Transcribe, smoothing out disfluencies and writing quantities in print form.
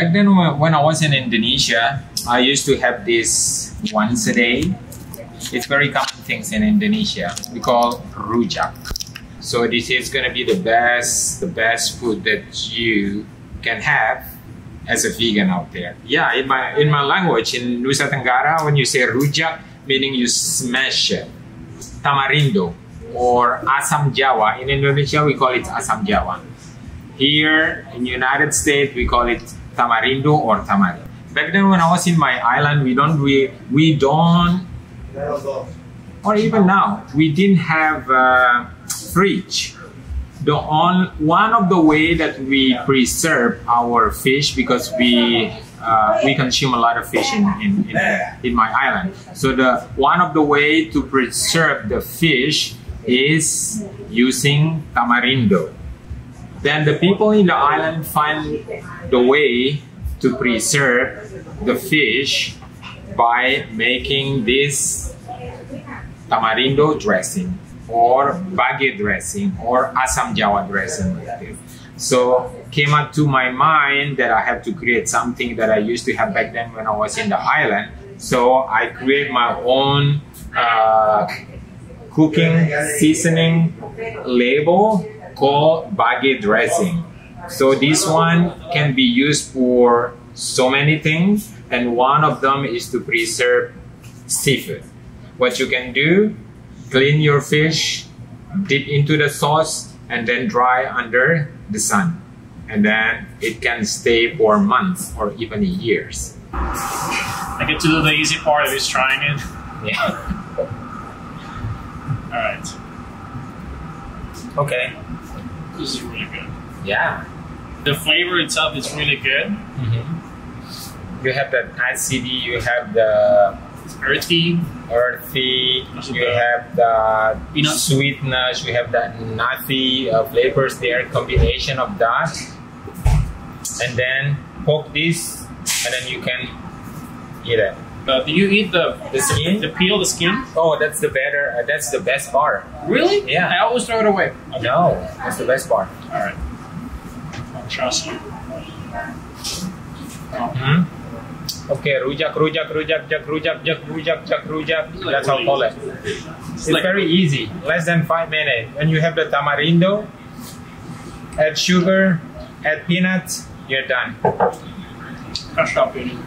Back then when I was in Indonesia, I used to have this once a day. It's very common things in Indonesia. We call rujak. So this is gonna be the best food that you can have as a vegan out there. Yeah, in my language, in Nusa Tenggara, when you say rujak, meaning you smash it. Tamarindo or asam Jawa. In Indonesia, we call it asam Jawa. Here in United States, we call it tamarindo or tamari. Back then when I was in my island, we don't, or even now, we didn't have a fridge. One of the way that we preserve our fish, because we consume a lot of fish in my island. So one of the way to preserve the fish is using tamarindo. Then the people in the island find the way to preserve the fish by making this tamarindo dressing or baget dressing or asam Jawa dressing like this. So came up to my mind that I have to create something that I used to have back then when I was in the island. So I create my own cooking seasoning label called baget dressing. So this one can be used for so many things, and one of them is to preserve seafood. What you can do, clean your fish, dip into the sauce, and then dry under the sun. And then it can stay for months or even years. I get to do the easy part of is trying it. Yeah. All right. Okay. This is really good. Yeah. The flavor itself is really good. Mm-hmm. You have the acidity, you have the earthy, you have the sweetness, you have the nutty flavors there, combination of that. And then poke this, and then you can eat it. Do you eat the skin? The peel, the skin? Oh, that's the better. That's the best part. Really? Yeah. I always throw it away. Okay. No, that's the best part. All right. I'll trust you. Okay, rujak. That's how I call it. It's like very easy. Less than 5 minutes. When you have the tamarindo, add sugar, add peanuts, you're done. I'll stop eating.